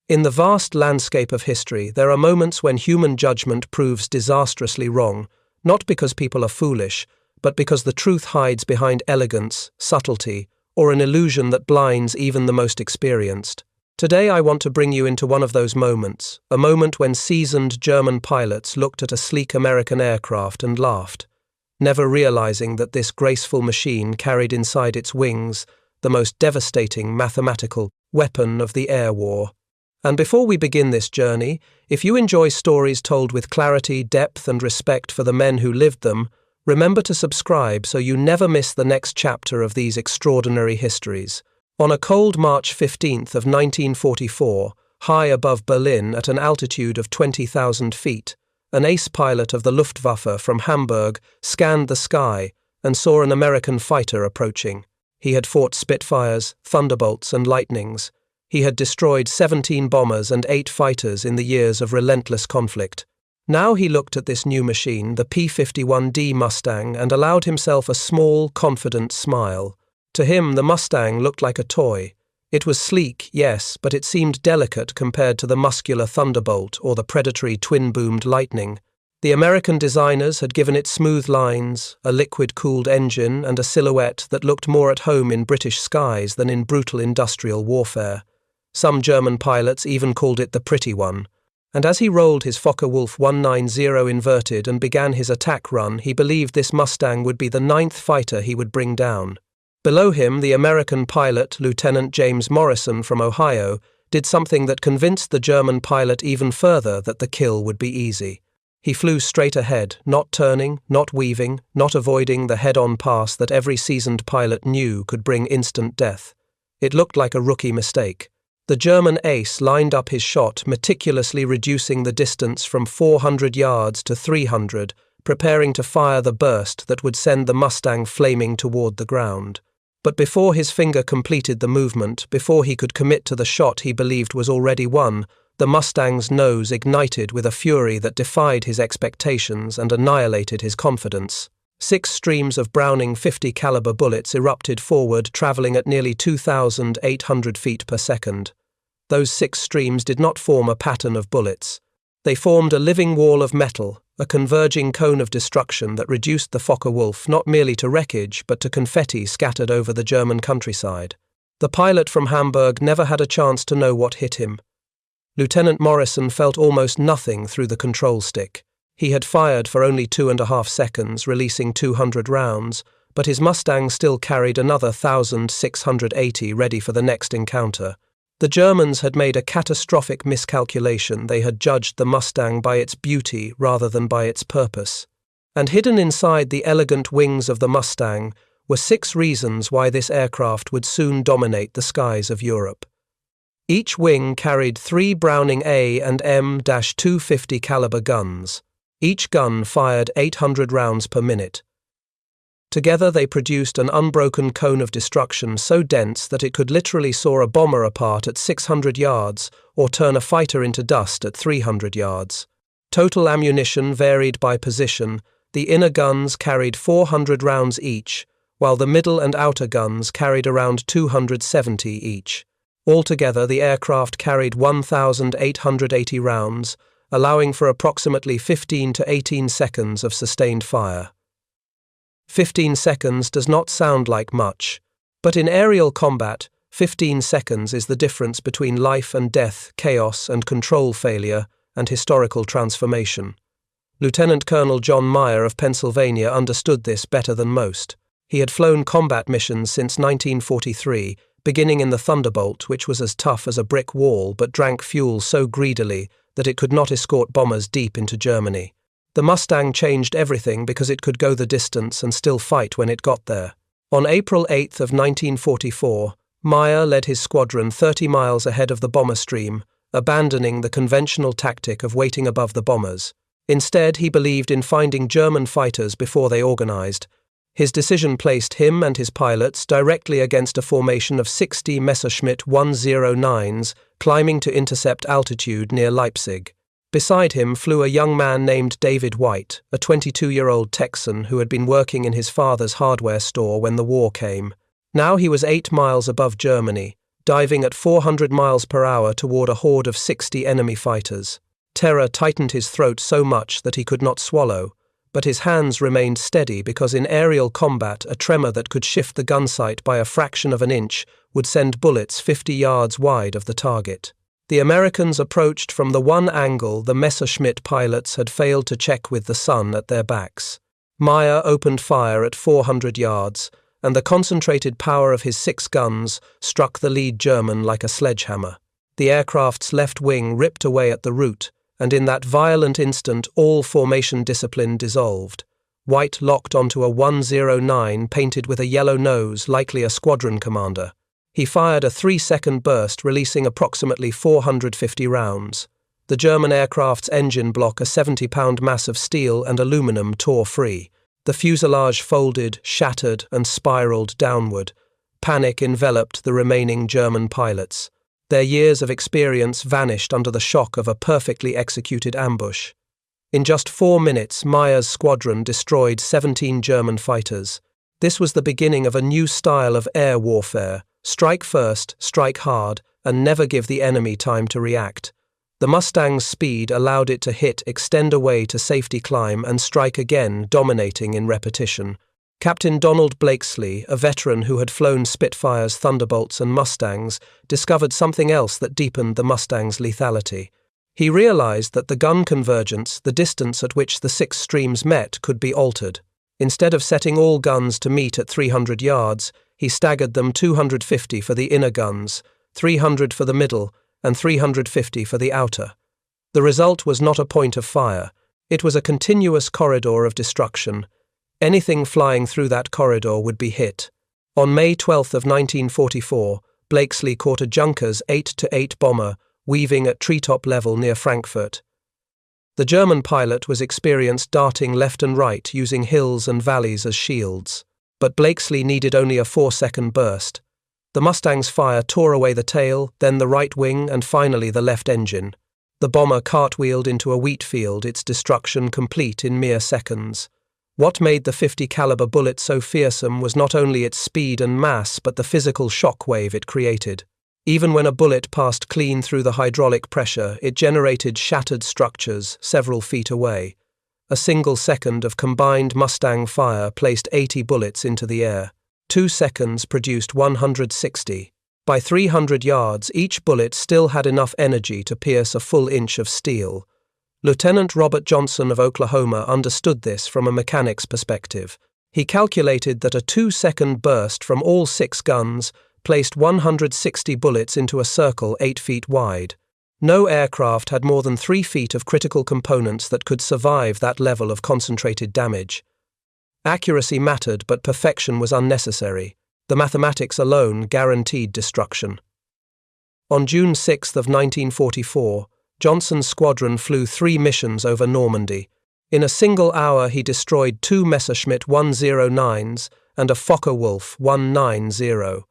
In the vast landscape of history, there are moments when human judgment proves disastrously wrong, not because people are foolish, but because the truth hides behind elegance, subtlety, or an illusion that blinds even the most experienced. Today I want to bring you into one of those moments, a moment when seasoned German pilots looked at a sleek American aircraft and laughed, never realizing that this graceful machine carried inside its wings the most devastating mathematical weapon of the air war. And before we begin this journey, if you enjoy stories told with clarity, depth, and respect for the men who lived them, remember to subscribe so you never miss the next chapter of these extraordinary histories. On a cold March 15th of 1944, high above Berlin at an altitude of 20,000 feet, an ace pilot of the Luftwaffe from Hamburg scanned the sky and saw an American fighter approaching. He had fought Spitfires, Thunderbolts, and Lightnings. He had destroyed 17 bombers and 8 fighters in the years of relentless conflict. Now he looked at this new machine, the P-51D Mustang, and allowed himself a small, confident smile. To him, the Mustang looked like a toy. It was sleek, yes, but it seemed delicate compared to the muscular Thunderbolt or the predatory twin-boomed Lightning. The American designers had given it smooth lines, a liquid-cooled engine, and a silhouette that looked more at home in British skies than in brutal industrial warfare. Some German pilots even called it the Pretty One. And as he rolled his Focke-Wulf 190 inverted and began his attack run, he believed this Mustang would be the 9th fighter he would bring down. Below him, the American pilot, Lieutenant James Morrison from Ohio, did something that convinced the German pilot even further that the kill would be easy. He flew straight ahead, not turning, not weaving, not avoiding the head-on pass that every seasoned pilot knew could bring instant death. It looked like a rookie mistake. The German ace lined up his shot, meticulously reducing the distance from 400 yards to 300, preparing to fire the burst that would send the Mustang flaming toward the ground. But before his finger completed the movement, before he could commit to the shot he believed was already won, the Mustang's nose ignited with a fury that defied his expectations and annihilated his confidence. 6 streams of Browning .50 caliber bullets erupted forward, traveling at nearly 2,800 feet per second. Those 6 streams did not form a pattern of bullets. They formed a living wall of metal, a converging cone of destruction that reduced the Focke-Wulf not merely to wreckage but to confetti scattered over the German countryside. The pilot from Hamburg never had a chance to know what hit him. Lieutenant Morrison felt almost nothing through the control stick. He had fired for only 2.5 seconds, releasing 200 rounds, but his Mustang still carried another 1,680 ready for the next encounter. The Germans had made a catastrophic miscalculation. They had judged the Mustang by its beauty rather than by its purpose. And hidden inside the elegant wings of the Mustang were 6 reasons why this aircraft would soon dominate the skies of Europe. Each wing carried 3 Browning A and M-250 caliber guns. Each gun fired 800 rounds per minute. Together they produced an unbroken cone of destruction so dense that it could literally saw a bomber apart at 600 yards or turn a fighter into dust at 300 yards. Total ammunition varied by position. The inner guns carried 400 rounds each, while the middle and outer guns carried around 270 each. Altogether, the aircraft carried 1,880 rounds, allowing for approximately 15 to 18 seconds of sustained fire. 15 seconds does not sound like much, but in aerial combat, 15 seconds is the difference between life and death, chaos and control failure, and historical transformation. Lieutenant Colonel John Meyer of Pennsylvania understood this better than most. He had flown combat missions since 1943, beginning in the Thunderbolt, which was as tough as a brick wall but drank fuel so greedily that it could not escort bombers deep into Germany. The Mustang changed everything because it could go the distance and still fight when it got there. On April 8th of 1944, Meyer led his squadron 30 miles ahead of the bomber stream, abandoning the conventional tactic of waiting above the bombers. Instead, he believed in finding German fighters before they organized. His decision placed him and his pilots directly against a formation of 60 Messerschmitt 109s climbing to intercept altitude near Leipzig. Beside him flew a young man named David White, a 22-year-old Texan who had been working in his father's hardware store when the war came. Now he was 8 miles above Germany. diving at 400 miles per hour toward a horde of 60 enemy fighters. Terror tightened his throat so much that he could not swallow, but his hands remained steady because in aerial combat a tremor that could shift the gun sight by a fraction of an inch would send bullets 50 yards wide of the target. The Americans approached from the one angle the Messerschmitt pilots had failed to check with the sun at their backs. Meyer opened fire at 400 yards, and the concentrated power of his 6 guns struck the lead German like a sledgehammer. The aircraft's left wing ripped away at the root, and in that violent instant all formation discipline dissolved. White locked onto a 109 painted with a yellow nose, likely a squadron commander. He fired a 3-second burst, releasing approximately 450 rounds. The German aircraft's engine block, a 70-pound mass of steel and aluminum, tore free. The fuselage folded, shattered, and spiraled downward. Panic enveloped the remaining German pilots. Their years of experience vanished under the shock of a perfectly executed ambush. In just 4 minutes, Meyer's squadron destroyed 17 German fighters. This was the beginning of a new style of air warfare: strike first, strike hard, and never give the enemy time to react. The Mustang's speed allowed it to hit, extend away to safety climb, and strike again, dominating in repetition. Captain Donald Blakesley, a veteran who had flown Spitfires, Thunderbolts, and Mustangs, discovered something else that deepened the Mustang's lethality. He realized that the gun convergence, the distance at which the 6 streams met, could be altered. Instead of setting all guns to meet at 300 yards, he staggered them: 250 for the inner guns, 300 for the middle, and 350 for the outer. The result was not a point of fire. It was a continuous corridor of destruction. Anything flying through that corridor would be hit. On May 12 of 1944, Blakesley caught a Junkers 8-8 bomber weaving at treetop level near Frankfurt. The German pilot was experienced darting left and right using hills and valleys as shields. But Blakesley needed only a 4-second burst. The Mustang's fire tore away the tail, then the right wing, and finally the left engine. The bomber cartwheeled into a wheat field, its destruction complete in mere seconds. What made the .50 caliber bullet so fearsome was not only its speed and mass, but the physical shock wave it created. Even when a bullet passed clean through the hydraulic pressure, it generated shattered structures several feet away. A single second of combined Mustang fire placed 80 bullets into the air. 2 seconds produced 160. By 300 yards, each bullet still had enough energy to pierce a full inch of steel. Lieutenant Robert Johnson of Oklahoma understood this from a mechanic's perspective. He calculated that a 2-second burst from all 6 guns placed 160 bullets into a circle 8 feet wide. No aircraft had more than 3 feet of critical components that could survive that level of concentrated damage. Accuracy mattered, but perfection was unnecessary. The mathematics alone guaranteed destruction. On June 6 of 1944, Johnson's squadron flew 3 missions over Normandy. In a single hour he destroyed 2 Messerschmitt 109s and a Focke-Wulf 190.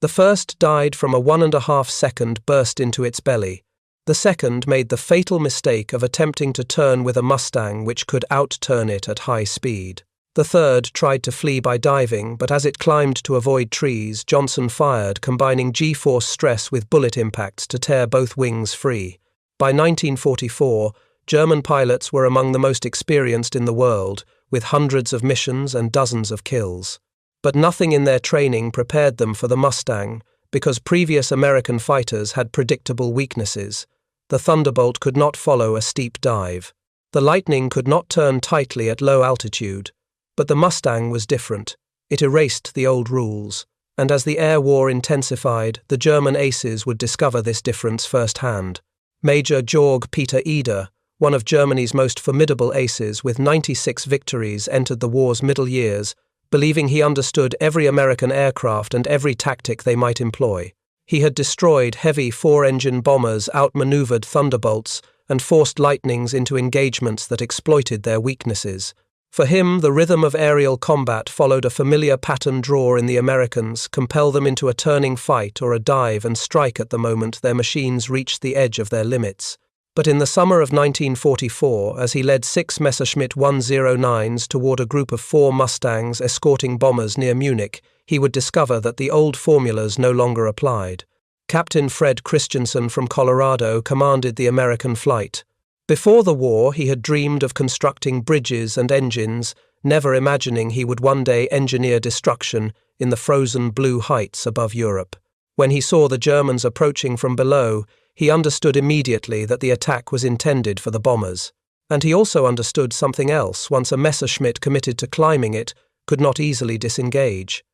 The first died from a 1.5-second burst into its belly. The second made the fatal mistake of attempting to turn with a Mustang which could outturn it at high speed. The third tried to flee by diving, but as it climbed to avoid trees, Johnson fired, combining G-force stress with bullet impacts to tear both wings free. By 1944, German pilots were among the most experienced in the world, with hundreds of missions and dozens of kills. But nothing in their training prepared them for the Mustang, because previous American fighters had predictable weaknesses. The Thunderbolt could not follow a steep dive. The Lightning could not turn tightly at low altitude. But the Mustang was different. It erased the old rules. And as the air war intensified, the German aces would discover this difference firsthand. Major Georg Peter Eder, one of Germany's most formidable aces with 96 victories, entered the war's middle years, believing he understood every American aircraft and every tactic they might employ. He had destroyed heavy 4-engine bombers, outmaneuvered Thunderbolts, and forced Lightnings into engagements that exploited their weaknesses. For him, the rhythm of aerial combat followed a familiar pattern draw in the Americans, compel them into a turning fight or a dive and strike at the moment their machines reached the edge of their limits. But in the summer of 1944, as he led 6 Messerschmitt 109s toward a group of 4 Mustangs escorting bombers near Munich, he would discover that the old formulas no longer applied. Captain Fred Christensen from Colorado commanded the American flight. Before the war, he had dreamed of constructing bridges and engines, never imagining he would one day engineer destruction in the frozen blue heights above Europe. When he saw the Germans approaching from below, he understood immediately that the attack was intended for the bombers. And he also understood something else. Once a Messerschmitt committed to climbing it, could not easily disengage.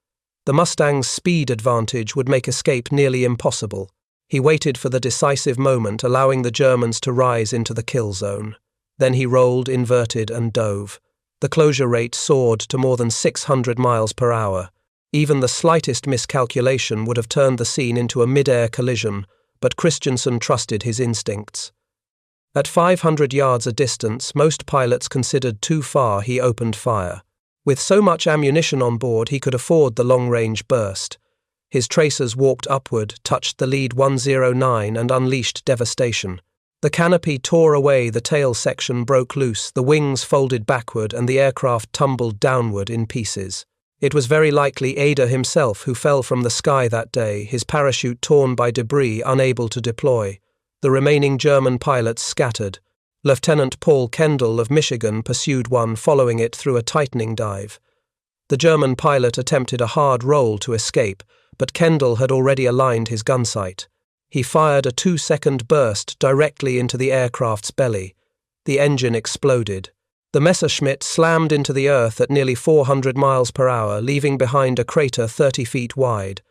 The Mustang's speed advantage would make escape nearly impossible. He waited for the decisive moment, allowing the Germans to rise into the kill zone. Then he rolled, inverted, and dove. The closure rate soared to more than 600 miles per hour. Even the slightest miscalculation would have turned the scene into a mid-air collision, but Christensen trusted his instincts. At 500 yards a distance, most pilots considered too far, he opened fire. With so much ammunition on board, he could afford the long-range burst. His tracers walked upward, touched the lead 109 and unleashed devastation. The canopy tore away, the tail section broke loose, the wings folded backward, and the aircraft tumbled downward in pieces. It was very likely Ada himself who fell from the sky that day, his parachute torn by debris, unable to deploy. The remaining German pilots scattered. Lieutenant Paul Kendall of Michigan pursued one, following it through a tightening dive. The German pilot attempted a hard roll to escape, but Kendall had already aligned his gun sight. He fired a 2-second burst directly into the aircraft's belly. The engine exploded. The Messerschmitt slammed into the earth at nearly 400 miles per hour, leaving behind a crater 30 feet wide.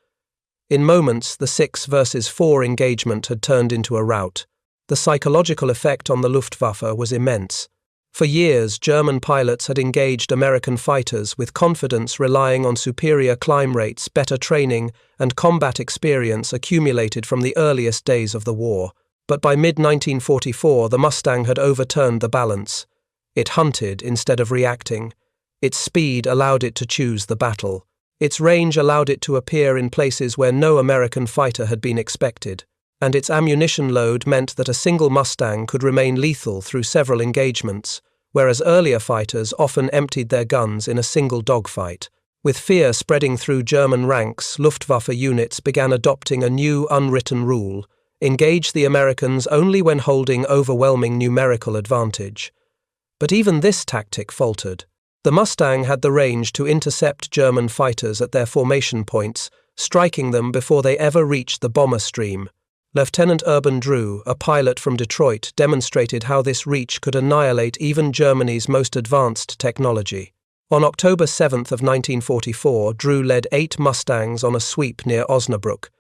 In moments, the 6 versus 4 engagement had turned into a rout. The psychological effect on the Luftwaffe was immense. For years, German pilots had engaged American fighters with confidence, relying on superior climb rates, better training, and combat experience accumulated from the earliest days of the war. But by mid-1944, the Mustang had overturned the balance. It hunted instead of reacting. Its speed allowed it to choose the battle. Its range allowed it to appear in places where no American fighter had been expected. And its ammunition load meant that a single Mustang could remain lethal through several engagements, whereas earlier fighters often emptied their guns in a single dogfight. With fear spreading through German ranks, Luftwaffe units began adopting a new unwritten rule: engage the Americans only when holding overwhelming numerical advantage. But even this tactic faltered. The Mustang had the range to intercept German fighters at their formation points, striking them before they ever reached the bomber stream. Lieutenant Urban Drew, a pilot from Detroit, demonstrated how this reach could annihilate even Germany's most advanced technology. On October 7th of 1944, Drew led 8 Mustangs on a sweep near Osnabrück.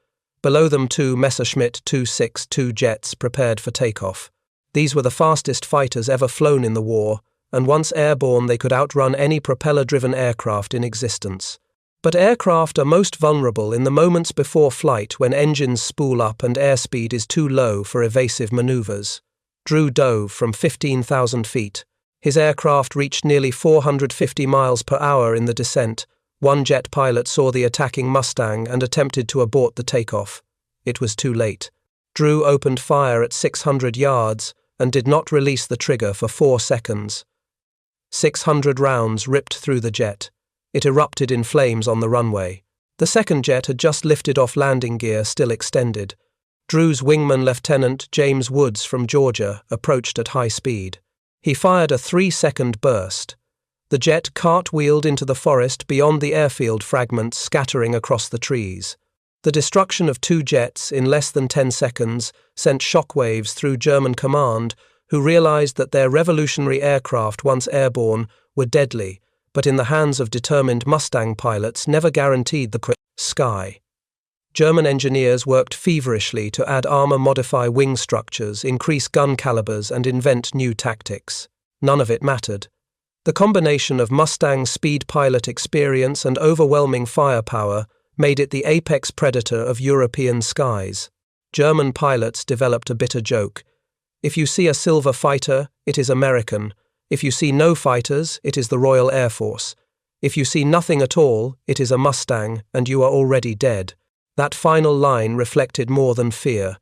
Below them 2 Messerschmitt 262 jets prepared for takeoff. These were the fastest fighters ever flown in the war, and once airborne they could outrun any propeller-driven aircraft in existence. But aircraft are most vulnerable in the moments before flight, when engines spool up and airspeed is too low for evasive maneuvers. Drew dove from 15,000 feet. His aircraft reached nearly 450 miles per hour in the descent. One jet pilot saw the attacking Mustang and attempted to abort the takeoff. It was too late. Drew opened fire at 600 yards and did not release the trigger for 4 seconds. 600 rounds ripped through the jet. It erupted in flames on the runway. The second jet had just lifted off landing gear, still extended. Drew's wingman, Lieutenant James Woods from Georgia, approached at high speed. He fired a 3-second burst. The jet cartwheeled into the forest beyond the airfield, fragments scattering across the trees. The destruction of 2 jets in less than 10 seconds sent shockwaves through German command, who realized that their revolutionary aircraft, once airborne, were deadly, but in the hands of determined Mustang pilots never guaranteed the sky. German engineers worked feverishly to add armor, modify wing structures, increase gun calibers, and invent new tactics. None of it mattered. The combination of Mustang's speed, pilot experience, and overwhelming firepower made it the apex predator of European skies. German pilots developed a bitter joke. If you see a silver fighter, it is American. If you see no fighters, it is the Royal Air Force. If you see nothing at all, it is a Mustang, and you are already dead. That final line reflected more than fear.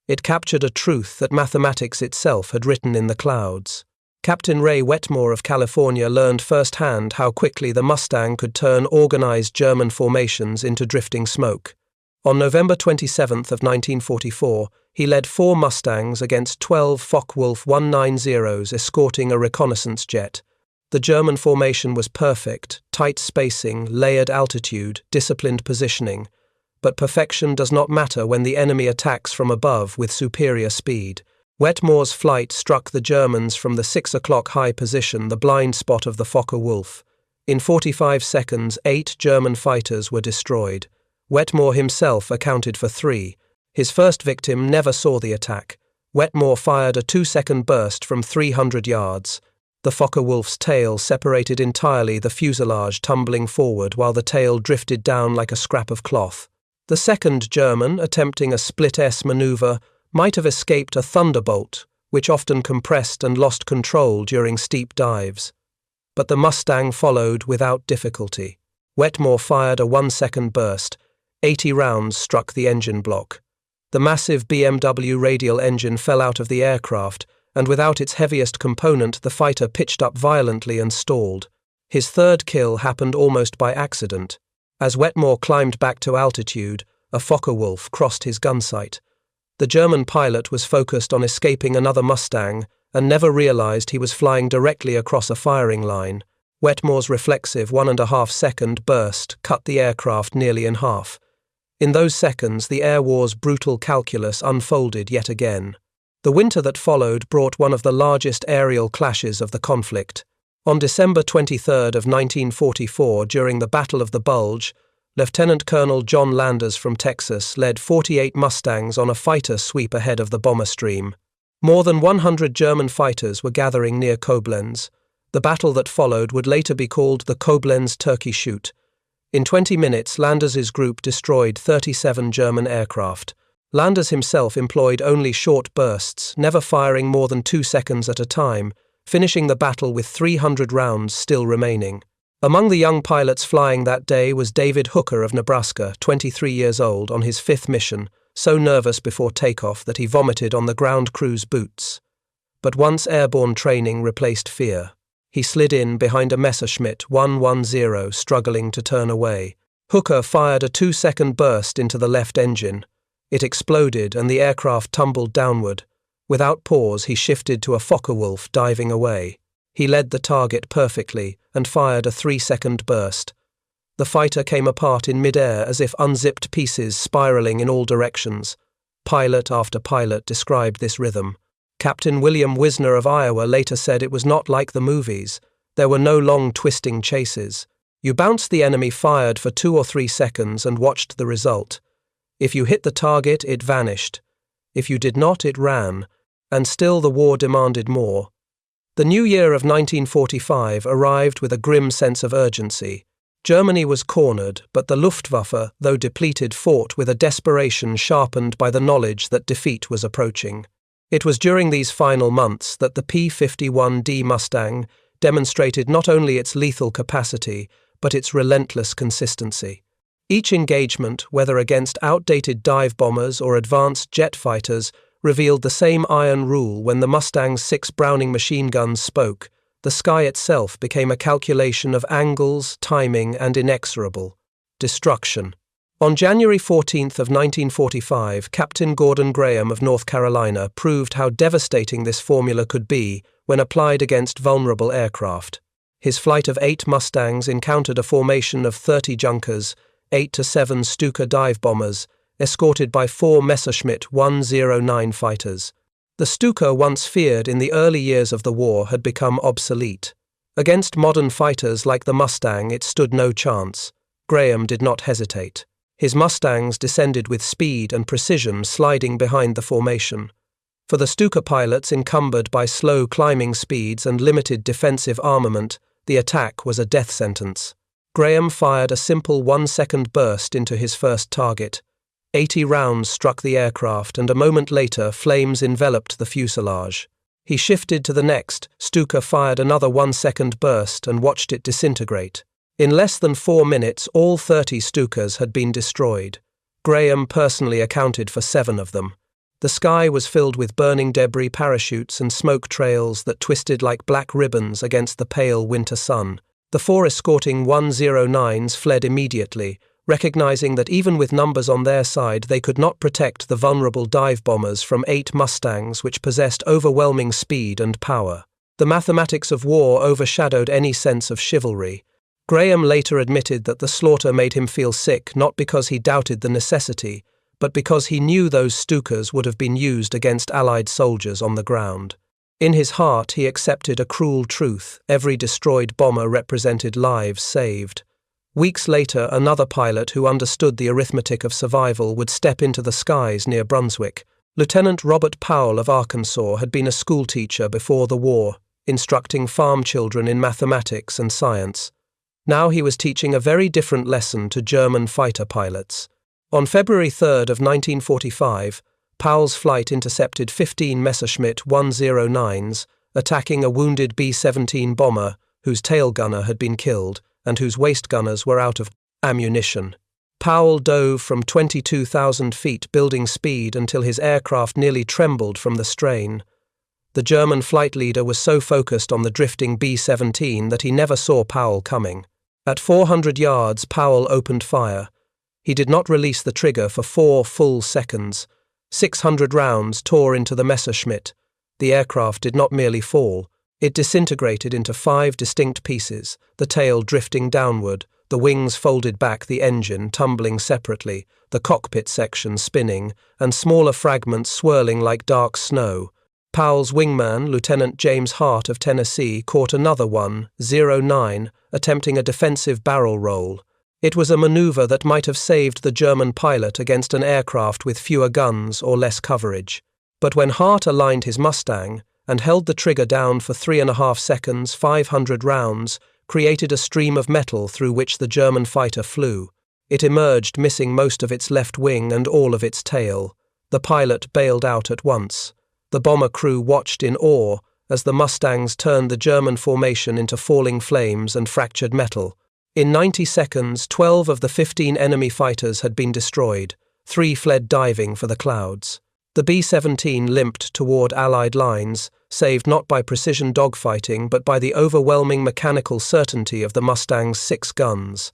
It captured a truth that mathematics itself had written in the clouds. Captain Ray Wetmore of California learned firsthand how quickly the Mustang could turn organized German formations into drifting smoke. On November 27th of 1944, he led 4 Mustangs against 12 Focke-Wulf 190s escorting a reconnaissance jet. The German formation was perfect, tight spacing, layered altitude, disciplined positioning. But perfection does not matter when the enemy attacks from above with superior speed. Wetmore's flight struck the Germans from the 6 o'clock high position, the blind spot of the Focke-Wulf. In 45 seconds, 8 German fighters were destroyed. Wetmore himself accounted for 3. His first victim never saw the attack. Wetmore fired a 2-second burst from 300 yards. The Focke-Wulf's tail separated entirely, the fuselage tumbling forward while the tail drifted down like a scrap of cloth. The second German, attempting a split-S maneuver, might have escaped a thunderbolt, which often compressed and lost control during steep dives. But the Mustang followed without difficulty. Wetmore fired a 1-second burst. 80 rounds struck the engine block. The massive BMW radial engine fell out of the aircraft, and without its heaviest component, the fighter pitched up violently and stalled. His third kill happened almost by accident. As Wetmore climbed back to altitude, a Focke-Wulf crossed his gun sight. The German pilot was focused on escaping another Mustang and never realized he was flying directly across a firing line. Wetmore's reflexive 1.5-second burst cut the aircraft nearly in half. In those seconds, the air war's brutal calculus unfolded yet again. The winter that followed brought one of the largest aerial clashes of the conflict. On December 23 of 1944, during the Battle of the Bulge, Lieutenant Colonel John Landers from Texas led 48 Mustangs on a fighter sweep ahead of the bomber stream. More than 100 German fighters were gathering near Koblenz. The battle that followed would later be called the Koblenz Turkey Shoot. In 20 minutes, Landers's group destroyed 37 German aircraft. Landers himself employed only short bursts, never firing more than 2 seconds at a time, finishing the battle with 300 rounds still remaining. Among the young pilots flying that day was David Hooker of Nebraska, 23 years old, on his 5th mission, so nervous before takeoff that he vomited on the ground crew's boots. But once airborne training replaced fear, he slid in behind a Messerschmitt 110, struggling to turn away. Hooker fired a 2-second burst into the left engine. It exploded and the aircraft tumbled downward. Without pause, he shifted to a Focke-Wulf diving away. He led the target perfectly and fired a 3-second burst. The fighter came apart in mid-air as if unzipped pieces spiraling in all directions. Pilot after pilot described this rhythm. Captain William Wisner of Iowa later said it was not like the movies. There were no long twisting chases. You bounced the enemy, fired for 2 or 3 seconds and watched the result. If you hit the target, it vanished. If you did not, it ran. And still the war demanded more. The new year of 1945 arrived with a grim sense of urgency. Germany was cornered, but the Luftwaffe, though depleted, fought with a desperation sharpened by the knowledge that defeat was approaching. It was during these final months that the P-51D Mustang demonstrated not only its lethal capacity, but its relentless consistency. Each engagement, whether against outdated dive bombers or advanced jet fighters, revealed the same iron rule. When the Mustang's 6 Browning machine guns spoke, the sky itself became a calculation of angles, timing, and inexorable destruction. On January 14th of 1945, Captain Gordon Graham of North Carolina proved how devastating this formula could be when applied against vulnerable aircraft. His flight of 8 Mustangs encountered a formation of 30 Junkers, 8 to 7 Stuka dive bombers, escorted by 4 Messerschmitt 109 fighters. The Stuka, once feared in the early years of the war, had become obsolete. Against modern fighters like the Mustang, it stood no chance. Graham did not hesitate. His Mustangs descended with speed and precision, sliding behind the formation. For the Stuka pilots encumbered by slow climbing speeds and limited defensive armament, the attack was a death sentence. Graham fired a simple 1-second burst into his first target. 80 rounds struck the aircraft, and a moment later flames enveloped the fuselage. He shifted to the next. Stuka fired another 1-second burst and watched it disintegrate. In less than 4 minutes, all 30 Stukas had been destroyed. Graham personally accounted for 7 of them. The sky was filled with burning debris, parachutes, and smoke trails that twisted like black ribbons against the pale winter sun. The 4 escorting 109s fled immediately, recognizing that even with numbers on their side, they could not protect the vulnerable dive bombers from 8 Mustangs which possessed overwhelming speed and power. The mathematics of war overshadowed any sense of chivalry. Graham later admitted that the slaughter made him feel sick not because he doubted the necessity, but because he knew those Stukas would have been used against Allied soldiers on the ground. In his heart, he accepted a cruel truth: every destroyed bomber represented lives saved. Weeks later, another pilot who understood the arithmetic of survival would step into the skies near Brunswick. Lieutenant Robert Powell of Arkansas had been a schoolteacher before the war, instructing farm children in mathematics and science. Now he was teaching a very different lesson to German fighter pilots. On February 3rd of 1945, Powell's flight intercepted 15 Messerschmitt 109s, attacking a wounded B-17 bomber whose tail gunner had been killed and whose waist gunners were out of ammunition. Powell dove from 22,000 feet, building speed until his aircraft nearly trembled from the strain. The German flight leader was so focused on the drifting B-17 that he never saw Powell coming. At 400 yards, Powell opened fire. He did not release the trigger for 4 full seconds. 600 rounds tore into the Messerschmitt. The aircraft did not merely fall. It disintegrated into 5 distinct pieces, the tail drifting downward, the wings folded back, the engine tumbling separately, the cockpit section spinning, and smaller fragments swirling like dark snow. Powell's wingman, Lieutenant James Hart of Tennessee, caught another 109, attempting a defensive barrel roll. It was a maneuver that might have saved the German pilot against an aircraft with fewer guns or less coverage. But when Hart aligned his Mustang and held the trigger down for 3.5 seconds, 500 rounds created a stream of metal through which the German fighter flew. It emerged, missing most of its left wing and all of its tail. The pilot bailed out at once. The bomber crew watched in awe as the Mustangs turned the German formation into falling flames and fractured metal. In 90 seconds, 12 of the 15 enemy fighters had been destroyed. 3 fled diving for the clouds. The B-17 limped toward Allied lines, saved not by precision dogfighting but by the overwhelming mechanical certainty of the Mustang's 6 guns.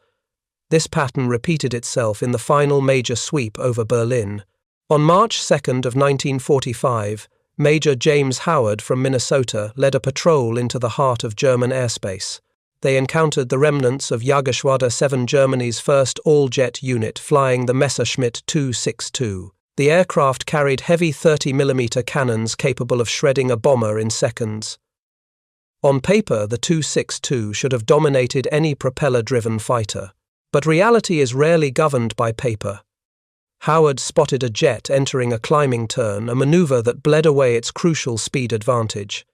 This pattern repeated itself in the final major sweep over Berlin. On March 2nd of 1945, Major James Howard from Minnesota led a patrol into the heart of German airspace. They encountered the remnants of Jägerschwader 7, Germany's first all-jet unit, flying the Messerschmitt 262. The aircraft carried heavy 30mm cannons capable of shredding a bomber in seconds. On paper, the 262 should have dominated any propeller-driven fighter. But reality is rarely governed by paper. Howard spotted a jet entering a climbing turn, a maneuver that bled away its crucial speed advantage.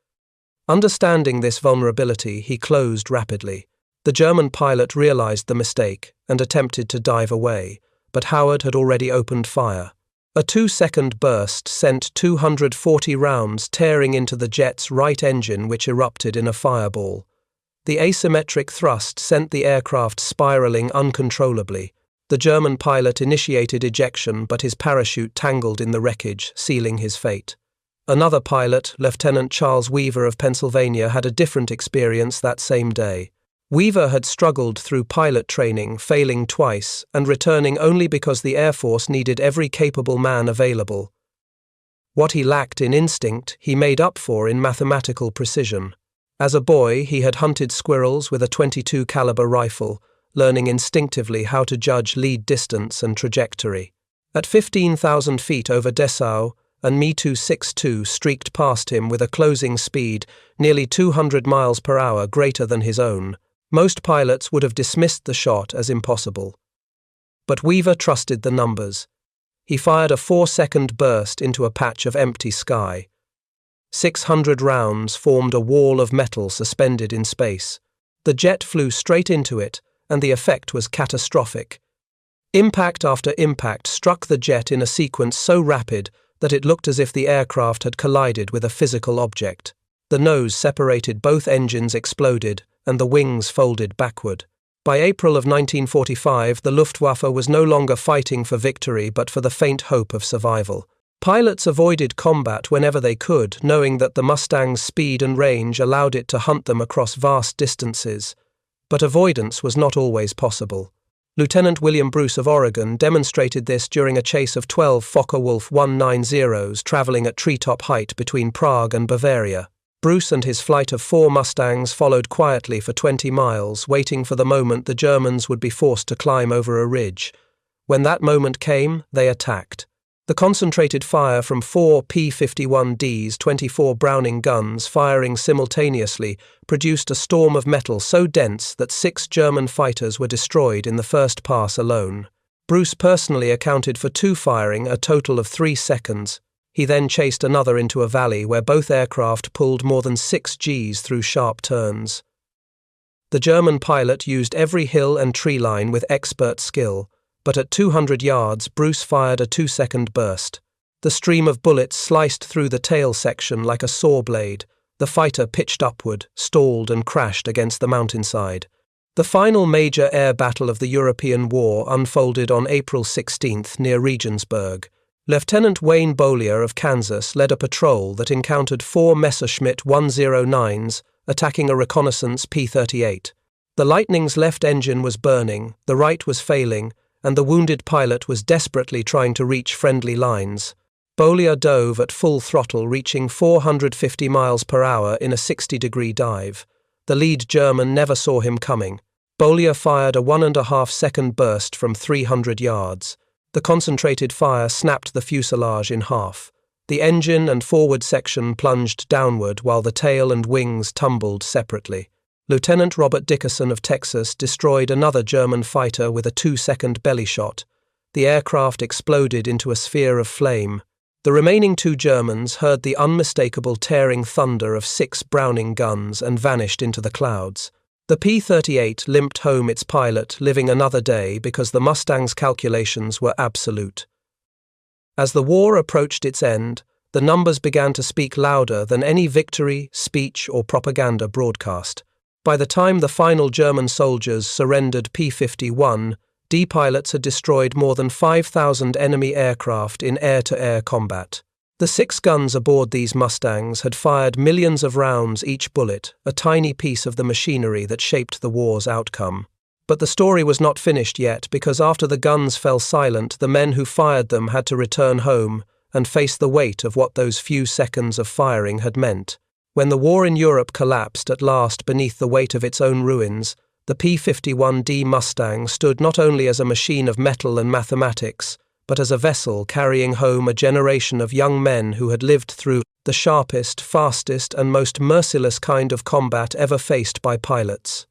Understanding this vulnerability, he closed rapidly. The German pilot realized the mistake and attempted to dive away, but Howard had already opened fire. A 2-second burst sent 240 rounds tearing into the jet's right engine, which erupted in a fireball. The asymmetric thrust sent the aircraft spiraling uncontrollably. The German pilot initiated ejection, but his parachute tangled in the wreckage, sealing his fate. Another pilot, Lieutenant Charles Weaver of Pennsylvania, had a different experience that same day. Weaver had struggled through pilot training, failing twice, and returning only because the Air Force needed every capable man available. What he lacked in instinct, he made up for in mathematical precision. As a boy, he had hunted squirrels with a .22 caliber rifle, learning instinctively how to judge lead distance and trajectory. At 15,000 feet over Dessau, an Me-262 streaked past him with a closing speed nearly 200 miles per hour, greater than his own. Most pilots would have dismissed the shot as impossible. But Weaver trusted the numbers. He fired a 4-second burst into a patch of empty sky. 600 rounds formed a wall of metal suspended in space. The jet flew straight into it, and the effect was catastrophic. Impact after impact struck the jet in a sequence so rapid that it looked as if the aircraft had collided with a physical object. The nose separated, both engines exploded, and the wings folded backward. By April of 1945, the Luftwaffe was no longer fighting for victory but for the faint hope of survival. Pilots avoided combat whenever they could, knowing that the Mustang's speed and range allowed it to hunt them across vast distances. But avoidance was not always possible. Lieutenant William Bruce of Oregon demonstrated this during a chase of 12 Focke-Wulf 190s traveling at treetop height between Prague and Bavaria. Bruce and his flight of 4 Mustangs followed quietly for 20 miles, waiting for the moment the Germans would be forced to climb over a ridge. When that moment came, they attacked. The concentrated fire from 4 P-51Ds, 24 Browning guns firing simultaneously, produced a storm of metal so dense that 6 German fighters were destroyed in the first pass alone. Bruce personally accounted for 2 firing a total of 3 seconds. He then chased another into a valley where both aircraft pulled more than 6 Gs through sharp turns. The German pilot used every hill and tree line with expert skill, but at 200 yards, Bruce fired a 2-second burst. The stream of bullets sliced through the tail section like a saw blade. The fighter pitched upward, stalled and crashed against the mountainside. The final major air battle of the European War unfolded on April 16th near Regensburg. Lieutenant Wayne Beaulieu of Kansas led a patrol that encountered 4 Messerschmitt 109s attacking a reconnaissance P-38. The Lightning's left engine was burning, the right was failing, and the wounded pilot was desperately trying to reach friendly lines. Beaulieu dove at full throttle, reaching 450 miles per hour in a 60-degree dive. The lead German never saw him coming. Beaulieu fired a 1.5-second burst from 300 yards. The concentrated fire snapped the fuselage in half. The engine and forward section plunged downward while the tail and wings tumbled separately. Lieutenant Robert Dickerson of Texas destroyed another German fighter with a 2-second belly shot. The aircraft exploded into a sphere of flame. The remaining 2 Germans heard the unmistakable tearing thunder of 6 Browning guns and vanished into the clouds. The P-38 limped home its pilot, living another day because the Mustang's calculations were absolute. As the war approached its end, the numbers began to speak louder than any victory, speech, or propaganda broadcast. By the time the final German soldiers surrendered P-51D pilots had destroyed more than 5,000 enemy aircraft in air-to-air combat. The 6 guns aboard these Mustangs had fired millions of rounds each bullet, a tiny piece of the machinery that shaped the war's outcome. But the story was not finished yet, because after the guns fell silent, the men who fired them had to return home and face the weight of what those few seconds of firing had meant. When the war in Europe collapsed at last beneath the weight of its own ruins, the P-51D Mustang stood not only as a machine of metal and mathematics, but as a vessel carrying home a generation of young men who had lived through the sharpest, fastest, and most merciless kind of combat ever faced by pilots.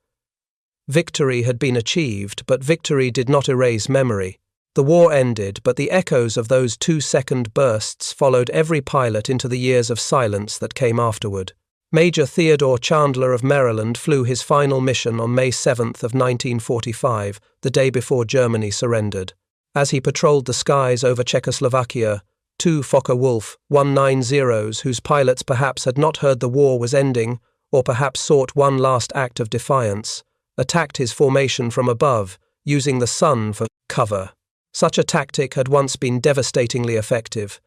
Victory had been achieved, but victory did not erase memory. The war ended, but the echoes of those 2-second bursts followed every pilot into the years of silence that came afterward. Major Theodore Chandler of Maryland flew his final mission on May 7th of 1945, the day before Germany surrendered. As he patrolled the skies over Czechoslovakia, 2 Focke-Wulf 190s, whose pilots perhaps had not heard the war was ending, or perhaps sought one last act of defiance, attacked his formation from above, using the sun for cover. Such a tactic had once been devastatingly effective,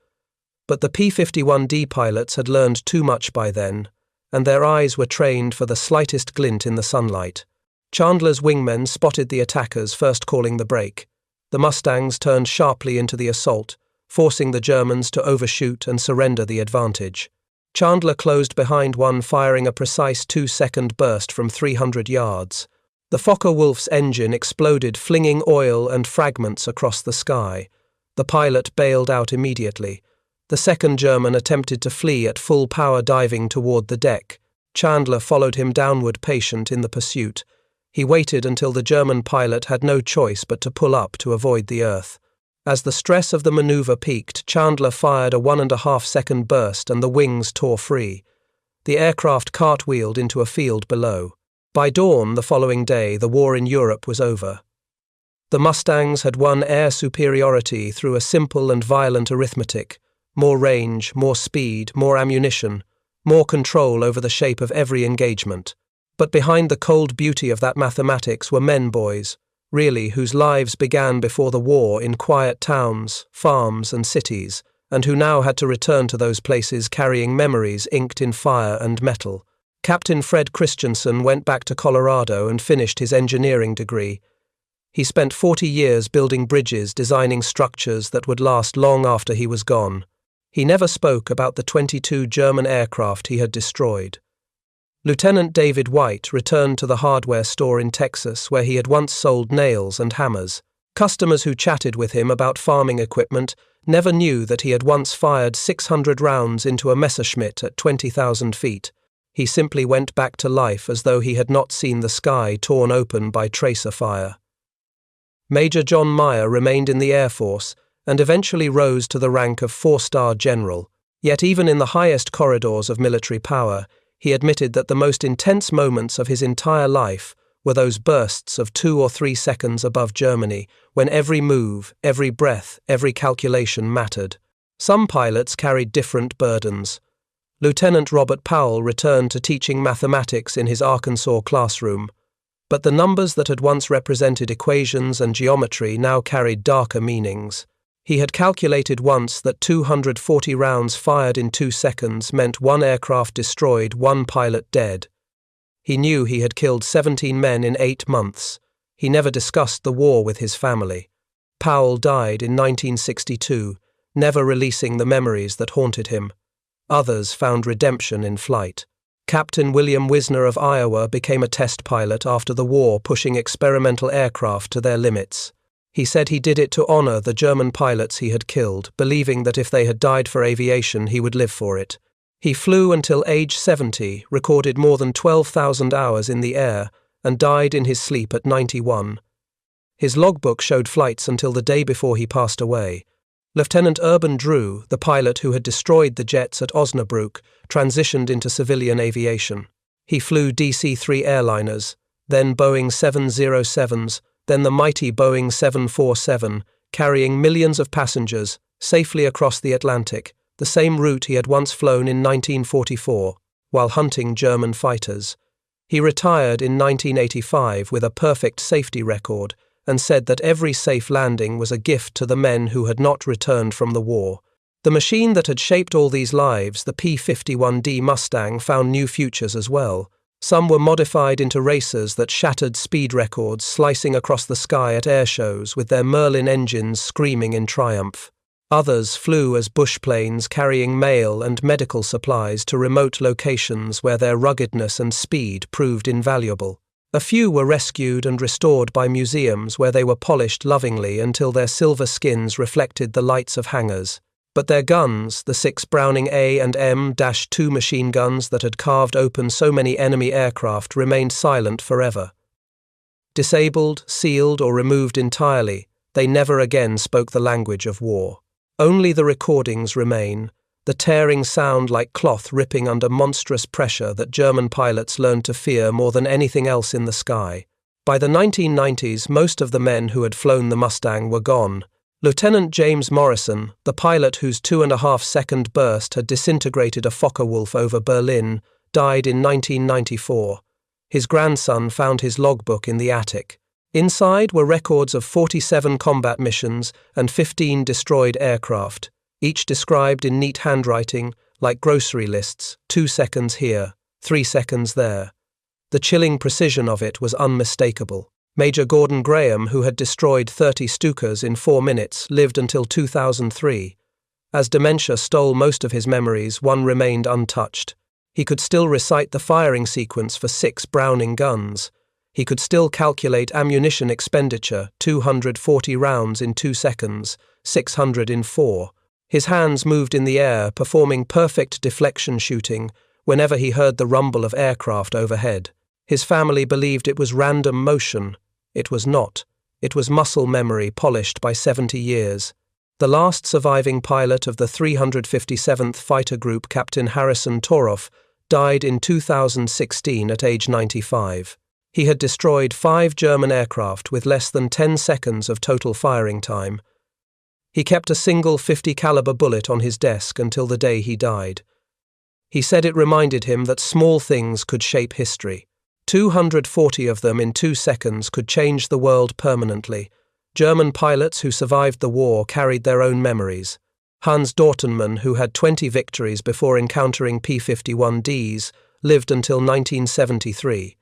but the P-51D pilots had learned too much by then, and their eyes were trained for the slightest glint in the sunlight. Chandler's wingmen spotted the attackers, first calling the break. The Mustangs turned sharply into the assault, forcing the Germans to overshoot and surrender the advantage. Chandler closed behind one, firing a precise 2-second burst from 300 yards. The Focke-Wulf's engine exploded, flinging oil and fragments across the sky. The pilot bailed out immediately. The second German attempted to flee at full power, diving toward the deck. Chandler followed him downward, patient in the pursuit. He waited until the German pilot had no choice but to pull up to avoid the earth. As the stress of the maneuver peaked, Chandler fired a 1.5-second burst and the wings tore free. The aircraft cartwheeled into a field below. By dawn the following day, the war in Europe was over. The Mustangs had won air superiority through a simple and violent arithmetic: more range, more speed, more ammunition, more control over the shape of every engagement. But behind the cold beauty of that mathematics were men, boys, really, whose lives began before the war in quiet towns, farms, and cities, and who now had to return to those places carrying memories inked in fire and metal. Captain Fred Christensen went back to Colorado and finished his engineering degree. He spent 40 years building bridges, designing structures that would last long after he was gone. He never spoke about the 22 German aircraft he had destroyed. Lieutenant David White returned to the hardware store in Texas where he had once sold nails and hammers. Customers who chatted with him about farming equipment never knew that he had once fired 600 rounds into a Messerschmitt at 20,000 feet. He simply went back to life as though he had not seen the sky torn open by tracer fire. Major John Meyer remained in the Air Force and eventually rose to the rank of 4-star general. Yet even in the highest corridors of military power, he admitted that the most intense moments of his entire life were those bursts of 2 or 3 seconds above Germany, when every move, every breath, every calculation mattered. Some pilots carried different burdens. Lieutenant Robert Powell returned to teaching mathematics in his Arkansas classroom, but the numbers that had once represented equations and geometry now carried darker meanings. He had calculated once that 240 rounds fired in 2 seconds meant 1 aircraft destroyed, 1 pilot dead. He knew he had killed 17 men in 8 months. He never discussed the war with his family. Powell died in 1962, never releasing the memories that haunted him. Others found redemption in flight. Captain William Wisner of Iowa became a test pilot after the war, pushing experimental aircraft to their limits. He said he did it to honor the German pilots he had killed, believing that if they had died for aviation, he would live for it. He flew until age 70, recorded more than 12,000 hours in the air, and died in his sleep at 91. His logbook showed flights until the day before he passed away. Lieutenant Urban Drew, the pilot who had destroyed the jets at Osnabrück, transitioned into civilian aviation. He flew DC-3 airliners, then Boeing 707s, then the mighty Boeing 747, carrying millions of passengers, safely across the Atlantic, the same route he had once flown in 1944, while hunting German fighters. He retired in 1985 with a perfect safety record and said that every safe landing was a gift to the men who had not returned from the war. The machine that had shaped all these lives, the P-51D Mustang, found new futures as well. Some were modified into racers that shattered speed records, slicing across the sky at air shows with their Merlin engines screaming in triumph. Others flew as bush planes carrying mail and medical supplies to remote locations where their ruggedness and speed proved invaluable. A few were rescued and restored by museums where they were polished lovingly until their silver skins reflected the lights of hangars. But their guns, the 6 Browning A and M-2 machine guns that had carved open so many enemy aircraft, remained silent forever. Disabled, sealed, or removed entirely, they never again spoke the language of war. Only the recordings remain, the tearing sound like cloth ripping under monstrous pressure that German pilots learned to fear more than anything else in the sky. By the 1990s, most of the men who had flown the Mustang were gone. Lieutenant James Morrison, the pilot whose 2.5-second burst had disintegrated a Focke-Wulf over Berlin, died in 1994. His grandson found his logbook in the attic. Inside were records of 47 combat missions and 15 destroyed aircraft, each described in neat handwriting, like grocery lists, 2 seconds here, 3 seconds there. The chilling precision of it was unmistakable. Major Gordon Graham, who had destroyed 30 Stukas in 4 minutes, lived until 2003. As dementia stole most of his memories, one remained untouched. He could still recite the firing sequence for 6 Browning guns. He could still calculate ammunition expenditure, 240 rounds in 2 seconds, 600 in 4. His hands moved in the air, performing perfect deflection shooting whenever he heard the rumble of aircraft overhead. His family believed it was random motion. It was not. It was muscle memory polished by 70 years. The last surviving pilot of the 357th Fighter Group, Captain Harrison Toroff, died in 2016 at age 95. He had destroyed 5 German aircraft with less than 10 seconds of total firing time. He kept a single .50 caliber bullet on his desk until the day he died. He said it reminded him that small things could shape history. 240 of them in 2 seconds could change the world permanently. German pilots who survived the war carried their own memories. Hans Dortenmann, who had 20 victories before encountering P-51Ds, lived until 1973.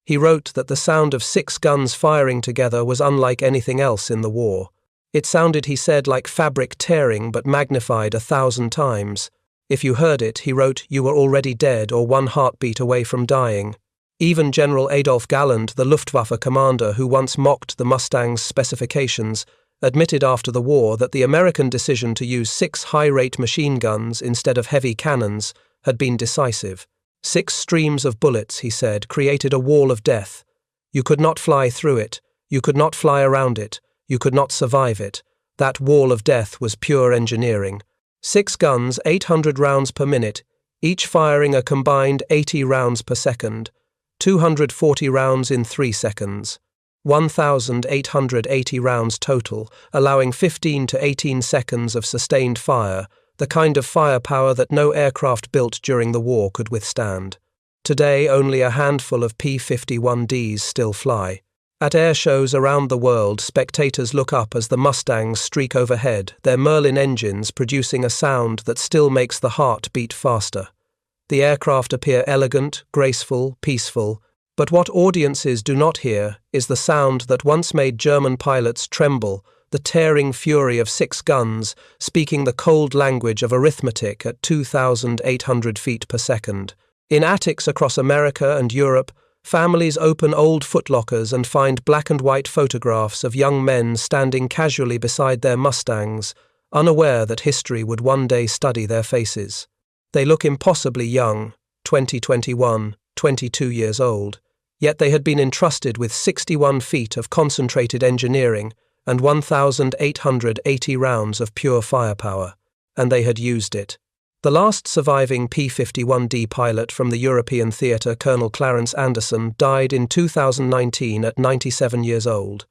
He wrote that the sound of 6 guns firing together was unlike anything else in the war. It sounded, he said, like fabric tearing but magnified 1,000 times. If you heard it, he wrote, you were already dead or 1 heartbeat away from dying. Even General Adolf Galland, the Luftwaffe commander who once mocked the Mustang's specifications, admitted after the war that the American decision to use 6 high-rate machine guns instead of heavy cannons had been decisive. 6 streams of bullets, he said, created a wall of death. You could not fly through it. You could not fly around it. You could not survive it. That wall of death was pure engineering. 6 guns, 800 rounds per minute, each firing a combined 80 rounds per second, 240 rounds in 3 seconds, 1,880 rounds total, allowing 15 to 18 seconds of sustained fire, the kind of firepower that no aircraft built during the war could withstand. Today, only a handful of P-51Ds still fly. At air shows around the world, spectators look up as the Mustangs streak overhead, their Merlin engines producing a sound that still makes the heart beat faster. The aircraft appear elegant, graceful, peaceful, but what audiences do not hear is the sound that once made German pilots tremble, the tearing fury of 6 guns, speaking the cold language of arithmetic at 2,800 feet per second. In attics across America and Europe, families open old footlockers and find black and white photographs of young men standing casually beside their Mustangs, unaware that history would one day study their faces. They look impossibly young, 21, 22 years old, yet they had been entrusted with 61 feet of concentrated engineering and 1,880 rounds of pure firepower, and they had used it. The last surviving P-51D pilot from the European theatre, Colonel Clarence Anderson, died in 2019 at 97 years old.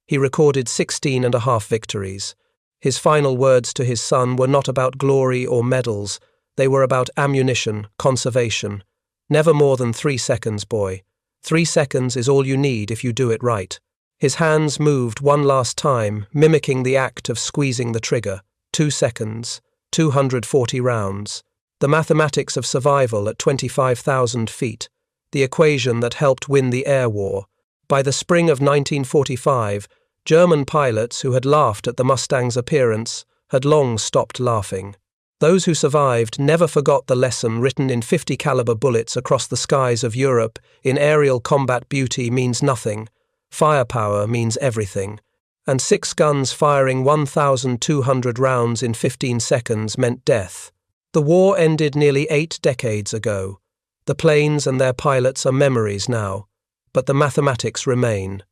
He recorded 16.5 victories. His final words to his son were not about glory or medals. They were about ammunition, conservation. Never more than 3 seconds, boy. 3 seconds is all you need if you do it right. His hands moved one last time, mimicking the act of squeezing the trigger. 2 seconds. 240 rounds. The mathematics of survival at 25,000 feet. The equation that helped win the air war. By the spring of 1945, German pilots who had laughed at the Mustang's appearance had long stopped laughing. Those who survived never forgot the lesson written in 50 caliber bullets across the skies of Europe: in aerial combat beauty means nothing. Firepower means everything. And 6 guns firing 1,200 rounds in 15 seconds meant death. The war ended nearly 8 decades ago. The planes and their pilots are memories now, but the mathematics remain.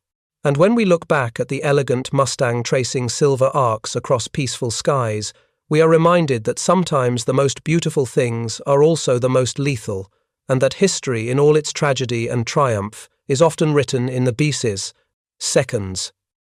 And when we look back at the elegant Mustang tracing silver arcs across peaceful skies, we are reminded that sometimes the most beautiful things are also the most lethal, and that history in all its tragedy and triumph is often written in the bises, seconds,